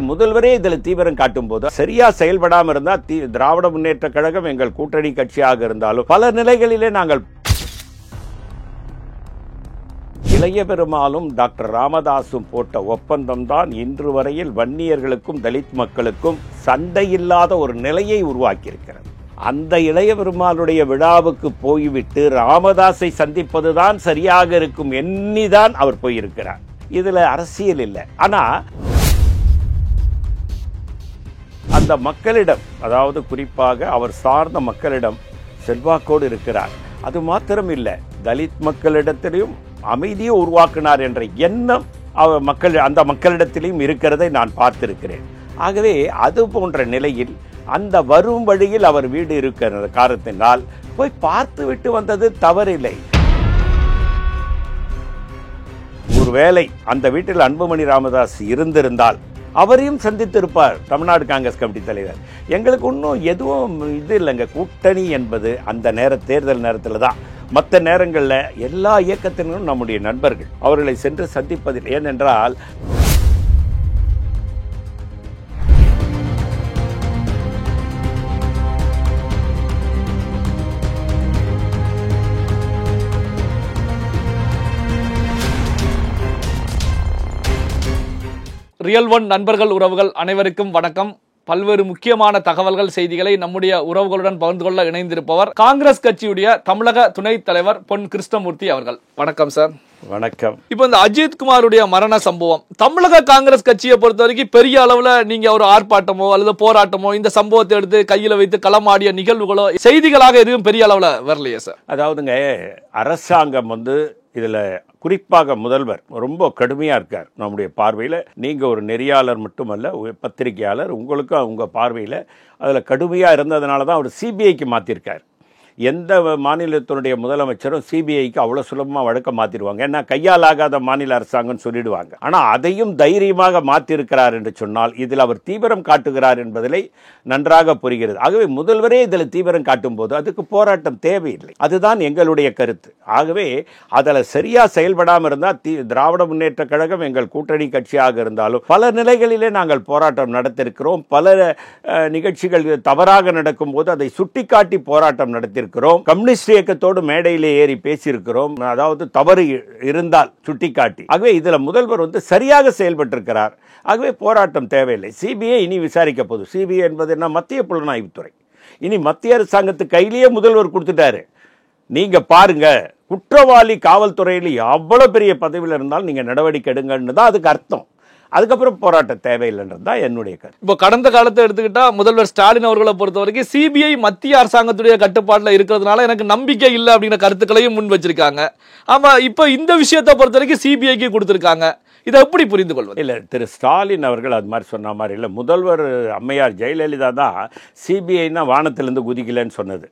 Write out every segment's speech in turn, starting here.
முதல்வரே இதில் தீவிரம் காட்டும் போது சரியா செயல்படாமல் இருந்தால் திராவிட முன்னேற்ற கழகம் எங்கள் கூட்டணி கட்சியாக இருந்தாலும் பல நிலைகளிலே நாங்கள் இளைய பெருமாளும் டாக்டர் ராமதாசும் போட்ட ஒப்பந்தம் தான் இன்று வரையில் வன்னியர்களுக்கும் தலித் மக்களுக்கும் சண்டையில்லாத ஒரு நிலையை உருவாக்கியிருக்கிறது. அந்த இளைய பெருமாளுடைய விழாவுக்கு போய்விட்டு ராமதாஸை சந்திப்பதுதான் சரியாக இருக்கும் எண்ணிதான் அவர் போயிருக்கிறார். இதுல அரசியல் இல்லை. ஆனா அந்த மக்களிடம், அதாவது குறிப்பாக அவர் சார்ந்த மக்களிடம் செல்வாக்கோடு இருக்கிறார். அது மாத்திரம் இல்லை, தலித் மக்களிடத்திலும் அமைதியை உருவாக்கினார் என்ற எண்ணம் அந்த மக்களிடத்திலும் இருக்கிறதை நான் பார்த்திருக்கிறேன். ஆகவே அது போன்ற நிலையில் அந்த வரும் வழியில் அவர் வீடு இருக்கிற காரணத்தினால் போய் பார்த்து விட்டு வந்தது தவறில்லை. ஒருவேளை அந்த வீட்டில் அன்புமணி ராமதாஸ் இருந்திருந்தால் அவரையும் சந்தித்திருப்பார் தமிழ்நாடு காங்கிரஸ் கமிட்டி தலைவர். எங்களுக்கு இன்னும் எதுவும் இது இல்லைங்க. கூட்டணி என்பது அந்த தேர்தல் நேரத்தில் தான். மற்ற நேரங்களில் எல்லா இயக்கத்தினரும் நம்முடைய நண்பர்கள், அவர்களை சென்று சந்திப்பதில். ஏனென்றால் ரியல் ஒன் நண்பர்கள் உறவுகள் அனைவருக்கும் வணக்கம். பல்வேறு முக்கியமான தகவல்கள் செய்திகளை நம்முடைய உறவுகளுடன் பகிர்ந்து கொள்ள இணைந்திருப்பவர் காங்கிரஸ் கட்சியுடைய தமிழக துணைத் தலைவர் பொன் கிருஷ்ணமூர்த்தி அவர்கள். வணக்கம் சார். வணக்கம். இப்போ இந்த அஜித் குமாருடைய மரண சம்பவம் தமிழக காங்கிரஸ் கட்சியை பொறுத்த வரைக்கும் பெரிய அளவுல நீங்க ஒரு ஆர்ப்பாட்டமோ அல்லது போராட்டமோ இந்த சம்பவத்தை எடுத்து கையில வைத்து களமாடிய நிகழ்வுகளோ செய்திகளாக எதுவும் பெரிய அளவுல வரலையே சார்? அதாவதுங்க, அரசாங்கம் இதுல குறிப்பாக முதல்வர் ரொம்ப கடுமையா இருக்கார். நம்முடைய பார்வையில் நீங்க ஒரு நெறியாளர் மட்டுமல்ல, பத்திரிகையாளர், உங்களுக்கும் உங்க பார்வையில் அதுல கடுமையா இருந்ததுனால தான் அவர் சிபிஐக்கு மாத்திருக்கார். எந்த மாநிலத்தினுடைய முதலமைச்சரும் சிபிஐக்கு அவ்வளோ சுலபமாக வழக்க மாற்றிடுவாங்க. ஏன்னா கையால் ஆகாத மாநில அரசாங்கம் சொல்லிடுவாங்க. ஆனால் அதையும் தைரியமாக மாற்றிருக்கிறார் என்று சொன்னால் இதில் அவர் தீவிரம் காட்டுகிறார் என்பதிலே நன்றாக புரிகிறது. ஆகவே முதல்வரே இதில் தீவிரம் காட்டும் போது அதுக்கு போராட்டம் தேவையில்லை. அதுதான் எங்களுடைய கருத்து. ஆகவே அதில் சரியாக செயல்படாமல் இருந்தால் திராவிட முன்னேற்ற கழகம் எங்கள் கூட்டணி கட்சியாக இருந்தாலும் பல நிலைகளிலே நாங்கள் போராட்டம் நடத்திருக்கிறோம். பல நிகழ்ச்சிகள் தவறாக நடக்கும் போது அதை சுட்டிக்காட்டி போராட்டம் நடத்தி கம்யூனிஸ்ட் இயக்கத்தோடு மேடையிலே ஏறி பேசியிருக்கிறோம். அதாவது தவறு இருந்தால் சுட்டிக்காட்டி. ஆகவே இதுல முதல்வர் சரியாக செயல்பட்டிருக்கிறார். ஆகவே போராட்டம் தேவையில்லை. சிபிஐ இனி விசாரிக்க போகுது. சிபிஐ என்பது என்ன? மத்திய புலனாய்வுத்துறை. இனி மத்திய அரசாங்கத்து கையிலேயே முதல்வர் கொடுத்துட்டாரு. நீங்க பாருங்க, குற்றவாளி காவல்துறையில் அவ்வளவு பெரிய பதவியில் இருந்தாலும் நீங்க நடவடிக்கை எடுங்கன்னு தான் அதுக்கு அர்த்தம். அதுக்கப்புறம் போராட்டம் தேவையில்லைன்றது தான் என்னுடைய கருத்து. இப்போ கடந்த காலத்தை எடுத்துக்கிட்டா முதல்வர் ஸ்டாலின் அவர்களை பொறுத்த வரைக்கும் சிபிஐ மத்திய அரசாங்கத்துடைய கட்டுப்பாட்டில் இருக்கிறதுனால எனக்கு நம்பிக்கை இல்லை அப்படிங்கிற கருத்துக்களையும் முன் வச்சிருக்காங்க. ஆமா, இப்போ இந்த விஷயத்தை பொறுத்த வரைக்கும் சிபிஐக்கு கொடுத்திருக்காங்க. இதை எப்படி புரிந்து கொள்வது? இல்லை, திரு ஸ்டாலின் அவர்கள் அது மாதிரி சொன்ன மாதிரி இல்லை. முதல்வர் அம்மையார் ஜெயலலிதா தான் சிபிஐனா வானத்திலிருந்து குதிக்கலன்னு சொன்னது.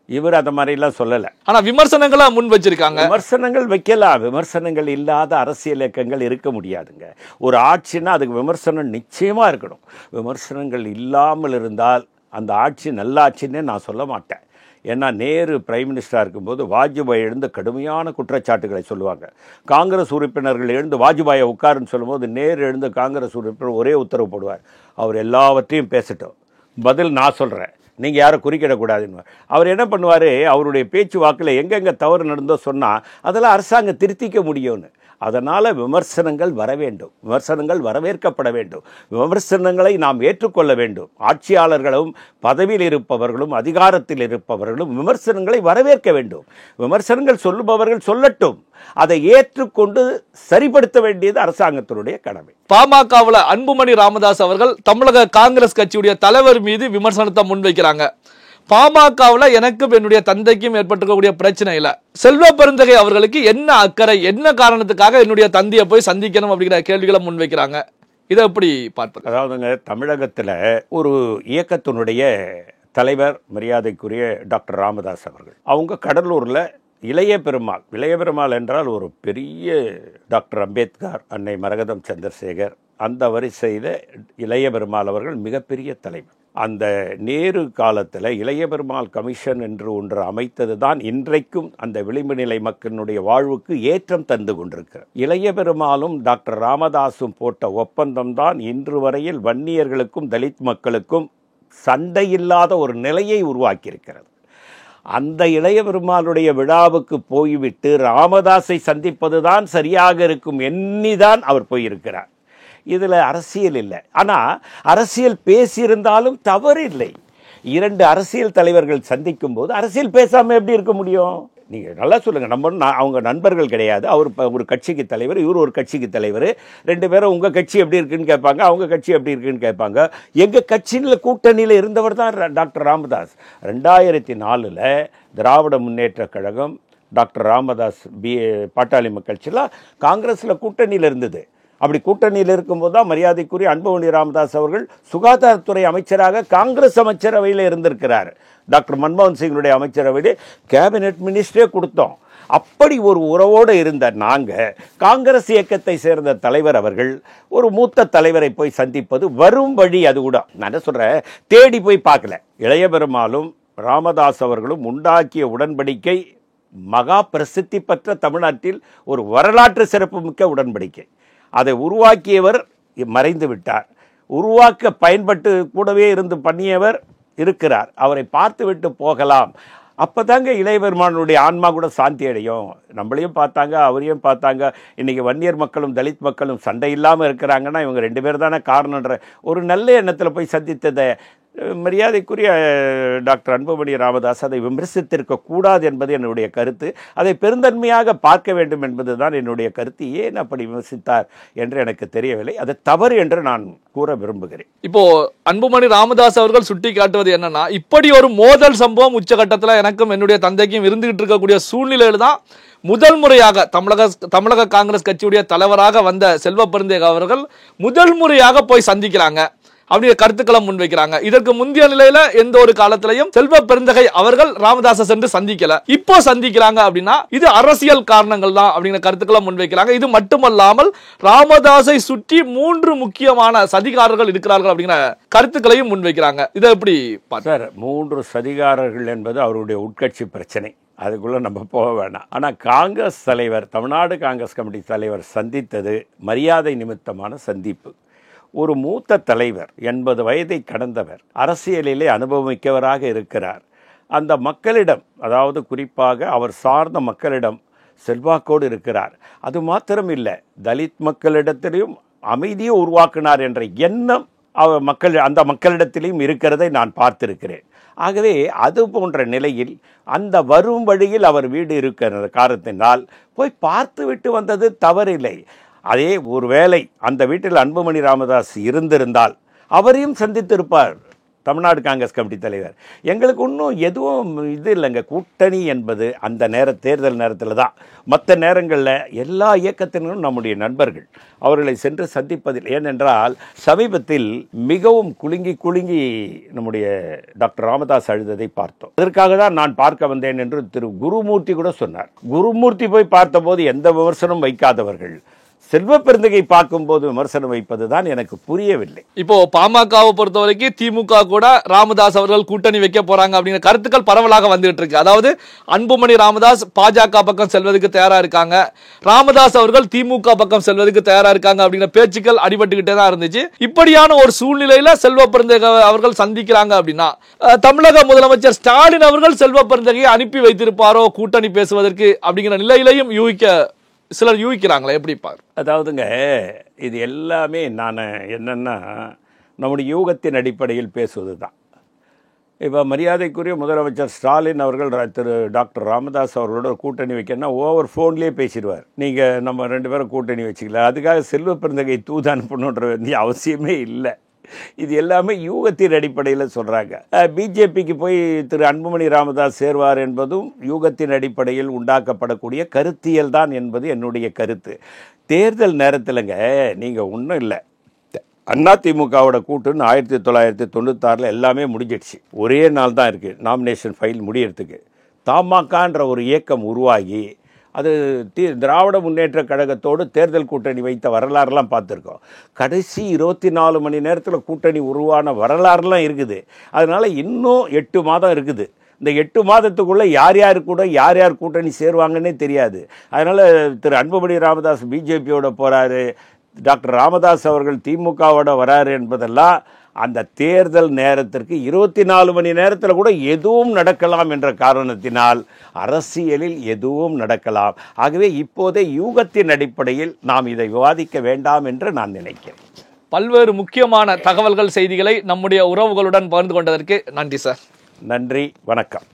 இவர் அந்த மாதிரிலாம் சொல்லலை. ஆனா விமர்சனங்களா முன் வச்சிருக்காங்க. விமர்சனங்கள் வைக்கலாம். விமர்சனங்கள் இல்லாத அரசியல் இயக்கங்கள் இருக்க முடியாதுங்க. ஒரு ஆட்சின்னா அதுக்கு விமர்சனம் நிச்சயமா இருக்கணும். விமர்சனங்கள் இல்லாமல் இருந்தால் அந்த ஆட்சி நல்ல ஆட்சின்னே நான் சொல்ல மாட்டேன். ஏன்னா நேரு பிரைம் மினிஸ்டராக இருக்கும்போது வாஜ்பாய் எழுந்து கடுமையான குற்றச்சாட்டுகளை சொல்லுவாங்க. காங்கிரஸ் உறுப்பினர்கள் எழுந்து வாஜ்பாயை உட்காருன்னு சொல்லும்போது நேரு எழுந்து காங்கிரஸ் உறுப்பினர் ஒரே உத்தரவு போடுவார், அவர் எல்லாவற்றையும் பேசட்டும், பதில் நான் சொல்கிறேன், நீங்கள் யாரும் குறுக்கிடக்கூடாதுன்னு. அவர் என்ன பண்ணுவார், அவருடைய பேச்சு வாக்கில் எங்கெங்கே தவறு நடந்தோ சொன்னால் அதெல்லாம் அரசாங்கம் திருத்திக்க முடியும்னு. அதனால் விமர்சனங்கள் வர வேண்டும், விமர்சனங்கள் வரவேற்கப்பட வேண்டும், விமர்சனங்களை நாம் ஏற்றுக்கொள்ள வேண்டும். ஆட்சியாளர்களும் பதவியில் இருப்பவர்களும் அதிகாரத்தில் இருப்பவர்களும் விமர்சனங்களை வரவேற்க வேண்டும். விமர்சனங்கள் சொல்லுபவர்கள் சொல்லட்டும், அதை ஏற்றுக்கொண்டு சரிப்படுத்த வேண்டியது அரசாங்கத்தினுடைய கடமை. பாமகவில் அன்புமணி ராமதாஸ் அவர்கள் தமிழக காங்கிரஸ் கட்சியுடைய தலைவர் மீது விமர்சனத்தை முன்வைக்கிறாங்க. பாமகவில் எனக்கும் என்னுடைய தந்தைக்கும் ஏற்பட்டிருக்கக்கூடிய பிரச்சனை இல்லை, செல்வ பெருந்தகை அவர்களுக்கு என்ன அக்கறை, என்ன காரணத்துக்காக என்னுடைய தந்தையை போய் சந்திக்கணும் அப்படிங்கிற கேள்விகளை முன்வைக்கிறாங்க. இதை எப்படி பார்ப்பது? அதாவதுங்க, தமிழகத்தில் ஒரு இயக்கத்தினுடைய தலைவர் மரியாதைக்குரிய டாக்டர் ராமதாஸ் அவர்கள், அவங்க கடலூரில் இளைய பெருமாள் என்றால் ஒரு பெரிய டாக்டர் அம்பேத்கர், அன்னை மரகதம் சந்திரசேகர், அந்த வரிசையில் இளைய பெருமாள் அவர்கள் மிகப்பெரிய தலைவர். அந்த நேரு காலத்தில் இளைய பெருமாள் கமிஷன் என்று ஒன்று அமைத்தது தான் இன்றைக்கும் அந்த விளிம்பு நிலை மக்களுடைய வாழ்வுக்கு ஏற்றம் தந்து கொண்டிருக்கிறது. இளைய பெருமாளும் டாக்டர் ராமதாசும் போட்ட ஒப்பந்தம் தான் இன்று வரையில் வன்னியர்களுக்கும் தலித் மக்களுக்கும் சண்டையில்லாத ஒரு நிலையை உருவாக்கியிருக்கிறது. அந்த இளைய பெருமாளுடைய விழாவுக்கு போய்விட்டு ராமதாஸை சந்திப்பது தான் சரியாக இருக்கும் எண்ணிதான் அவர் போயிருக்கிறார். இதில் அரசியல் இல்லை. ஆனால் அரசியல் பேசியிருந்தாலும் தவறு இல்லை. இரண்டு அரசியல் தலைவர்கள் சந்திக்கும் போது அரசியல் பேசாமல் எப்படி இருக்க முடியும்? நீங்கள் நல்லா சொல்லுங்கள். அவங்க நண்பர்கள் கிடையாது. அவர் ஒரு கட்சிக்கு தலைவர், இவர் ஒரு கட்சிக்கு தலைவர். ரெண்டு பேரும் உங்கள் கட்சி எப்படி இருக்குன்னு கேட்பாங்க, அவங்க கட்சி எப்படி இருக்குன்னு கேட்பாங்க. எங்கள் கட்சியில் கூட்டணியில் இருந்தவர் தான் டாக்டர் ராமதாஸ். 2004 திராவிட முன்னேற்ற கழகம், டாக்டர் ராமதாஸ் பாட்டாளி மக்கள் கட்சியெல்லாம் காங்கிரஸில் கூட்டணியில் இருந்தது. அப்படி கூட்டணியில் இருக்கும்போது தான் மரியாதைக்குரிய அன்புமணி ராமதாஸ் அவர்கள் சுகாதாரத்துறை அமைச்சராக காங்கிரஸ் அமைச்சரவையில் இருந்திருக்கிறார். டாக்டர் மன்மோகன் சிங்குடைய அமைச்சரவையிலே கேபினெட் மினிஸ்டரே கொடுத்தோம். அப்படி ஒரு உறவோடு இருந்த நாங்கள், காங்கிரஸ் இயக்கத்தை சேர்ந்த தலைவர் அவர்கள் ஒரு மூத்த தலைவரை போய் சந்திப்பது வரும் வழி. அது கூட நான் என்ன சொல்கிறேன், தேடி போய் பார்க்கல. இளைய பெருமாளும் ராமதாஸ் அவர்களும் உண்டாக்கிய உடன்படிக்கை மகா பிரசித்தி பெற்ற தமிழ்நாட்டில் ஒரு வரலாற்று சிறப்புமிக்க உடன்படிக்கை. அதை உருவாக்கியவர் மறைந்து விட்டார். உருவாக்க பயன்பட்டு கூடவே இருந்து பண்ணியவர் இருக்கிறார். அவரை பார்த்து விட்டு போகலாம். அப்போதாங்க இளைய பெருமானுடைய ஆன்மா கூட சாந்தி அடையும். நம்மளையும் பார்த்தாங்க, அவரையும் பார்த்தாங்க. இன்றைக்கி வன்னியர் மக்களும் தலித் மக்களும் சண்டை இல்லாமல் இருக்கிறாங்கன்னா இவங்க ரெண்டு பேர் தானே காரணன்ற ஒரு நல்ல எண்ணத்தில் போய் சந்தித்ததை மரியாதைக்குரிய டாக்டர் அன்புமணி ராமதாஸ் அதை விமர்சித்திருக்க கூடாது என்பது என்னுடைய கருத்து. அதை பெருந்தன்மையாக பார்க்க வேண்டும் என்பது தான் என்னுடைய கருத்து. ஏன் அப்படி விமர்சித்தார் என்று எனக்கு தெரியவில்லை. அது தவறு என்று நான் கூற விரும்புகிறேன். இப்போ அன்புமணி ராமதாஸ் அவர்கள் சுட்டி காட்டுவது என்னன்னா, இப்படி ஒரு மோதல் சம்பவம் உச்சகட்டத்தில் எனக்கும் என்னுடைய தந்தைக்கும் இருந்துகிட்டு இருக்கக்கூடிய சூழ்நிலையில் தான் முதல் முறையாக தமிழக காங்கிரஸ் கட்சியுடைய தலைவராக வந்த செல்வ பெருந்தகை அவர்கள் முதல் முறையாக போய் சந்திக்கிறாங்க அப்படிங்கிற கருத்துக்களை முன்வைக்கிறாங்க. இதற்கு முந்தைய நிலையில எந்த ஒரு காலத்திலையும் செல்வ பெருந்தகை அவர்கள் ராமதாஸை சென்று சந்திக்கல. இப்போ சந்திக்கிறாங்க அப்படின்னா இது அரசியல் காரணங்கள் தான் அப்படிங்கிற கருத்துக்களை முன்வைக்கிறாங்க. இது மட்டுமல்லாமல் ராமதாஸை சுற்றி 3 முக்கியமான சதிகாரர்கள் இருக்கிறார்கள் அப்படிங்கிற கருத்துக்களையும் முன்வைக்கிறாங்க. இதை எப்படி சார்? 3 சதிகாரர்கள் என்பது அவருடைய உட்கட்சி பிரச்சனை. அதுக்குள்ள நம்ம போக வேண்டாம். ஆனால் காங்கிரஸ் தலைவர், தமிழ்நாடு காங்கிரஸ் கமிட்டி தலைவர் சந்தித்தது மரியாதை நிமித்தமான சந்திப்பு. ஒரு மூத்த தலைவர், 80 வயதை கடந்தவர், அரசியலிலே அனுபவமிக்கவராக இருக்கிறார். அந்த மக்களிடம், அதாவது குறிப்பாக அவர் சார்ந்த மக்களிடம் செல்வாக்கோடு இருக்கிறார். அது மாத்திரம் இல்லை, தலித் மக்களிடத்திலும் அமைதியை உருவாக்கினார் என்ற எண்ணம் அந்த மக்களிடத்திலும் இருக்கிறதை நான் பார்த்திருக்கிறேன். ஆகவே அது போன்ற நிலையில் அந்த வரும் வழியில் அவர் வீடு இருக்கிற காரணத்தினால் போய் பார்த்து விட்டு வந்தது தவறில்லை. அதே ஒருவேளை அந்த வீட்டில் அன்புமணி ராமதாஸ் இருந்திருந்தால் அவரையும் சந்தித்திருப்பார் தமிழ்நாடு காங்கிரஸ் கமிட்டி தலைவர். எங்களுக்கு இன்னும் எதுவும் இது இல்லைங்க. கூட்டணி என்பது அந்த தேர்தல் நேரத்தில் தான். மற்ற நேரங்களில் எல்லா இயக்கத்தினரும் நம்முடைய நண்பர்கள், அவர்களை சென்று சந்திப்பதில். ஏனென்றால் சமீபத்தில் மிகவும் குலுங்கி நம்முடைய டாக்டர் ராமதாஸ் அழுததை பார்த்தோம். அதற்காக தான் நான் பார்க்க வந்தேன் என்று திரு குருமூர்த்தி கூட சொன்னார். குருமூர்த்தி போய் பார்த்தபோது எந்த விமர்சனம் வைக்காதவர்கள் செல்வ பெருந்தகை பார்க்கும்போது விமர்சனம் வைப்பதுதான் எனக்கு புரியவில்லை. இப்போ பாமகவை பொறுத்த வரைக்கும் திமுக கூட ராமதாஸ் அவர்கள் கூட்டணி வைக்க போறாங்க அப்படிங்கிற கருத்துக்கள் பரவலாக வந்துட்டு இருக்கு. அதாவது அன்புமணி ராமதாஸ் பாஜக பக்கம் செல்வதற்கு தயாரா இருக்காங்க, ராமதாஸ் அவர்கள் திமுக பக்கம் செல்வதற்கு தயாரா இருக்காங்க அப்படிங்கிற பேச்சுக்கள் அடிபட்டுக்கிட்டே தான் இருந்துச்சு. இப்படியான ஒரு சூழ்நிலையில செல்வ பெருந்தகை அவர்கள் சந்திக்கிறாங்க அப்படின்னா தமிழக முதலமைச்சர் ஸ்டாலின் அவர்கள் செல்வ பெருந்தகையை அனுப்பி வைத்திருப்பாரோ கூட்டணி பேசுவதற்கு அப்படிங்கிற நிலையிலையும் சிலர் யூகிக்கிறாங்களா? எப்படி பாரு? அதாவதுங்க, இது எல்லாமே நான் என்னென்னா நம்முடைய யூகத்தின் அடிப்படையில் பேசுவது தான். இப்போ மரியாதைக்குரிய முதலமைச்சர் ஸ்டாலின் அவர்கள் திரு டாக்டர் ராமதாஸ் அவர்களோட கூட்டணி வைக்கணும்னா ஓவர் ஃபோன்லேயே பேசிடுவார். நீங்கள் நம்ம 2 பேரும் கூட்டணி வச்சுக்கலாம், அதுக்காக செல்வ பெருந்தகை தூது அனுப்பணுன்ற வேண்டிய அவசியமே இல்லை. இது எல்லாமே யூகத்தின் அடிப்படையில் சொல்கிறாங்க. பிஜேபிக்கு போய் திரு அன்புமணி ராமதாஸ் சேர்வார் என்பதும் யூகத்தின் அடிப்படையில் உண்டாக்கப்படக்கூடிய கருத்தியல் தான் என்பது என்னுடைய கருத்து. தேர்தல் நேரத்தில்ங்க நீங்கள் ஒன்றும் இல்லை, அதிமுகவோட கூட்டுன்னு 1996 எல்லாமே முடிஞ்சிடுச்சு. ஒரே நாள் தான் இருக்குது நாமினேஷன் ஃபைல் முடியறதுக்கு. தமாகன்ற ஒரு இயக்கம் உருவாகி அது திராவிட முன்னேற்ற கழகத்தோடு தேர்தல் கூட்டணி வைத்த வரலாறுலாம் பார்த்துருக்கோம். கடைசி 24 மணி நேரத்தில் கூட்டணி உருவான வரலாறுலாம் இருக்குது. அதனால் இன்னும் 8 மாதம் இருக்குது. இந்த 8 மாதத்துக்குள்ளே யார் யார் கூட யார் யார் கூட்டணி சேருவாங்கன்னே தெரியாது. அதனால் திரு அன்புமணி ராமதாஸ் பிஜேபியோட போகிறாரு, டாக்டர் ராமதாஸ் அவர்கள் திமுகவோட வராரு என்பதெல்லாம் அந்த தேர்தல் நேரத்திற்கு 24 மணி நேரத்தில் கூட எதுவும் நடக்கலாம் என்ற காரணத்தினால் அரசியலில் எதுவும் நடக்கலாம். ஆகவே இப்போதே யூகத்தின் அடிப்படையில் நாம் இதை விவாதிக்க வேண்டாம் என்று நான் நினைக்கிறேன். பல்வேறு முக்கியமான தகவல்கள், செய்திகளை நம்முடைய உறவுகளுடன் பகிர்ந்து கொண்டதற்கு நன்றி சார். நன்றி, வணக்கம்.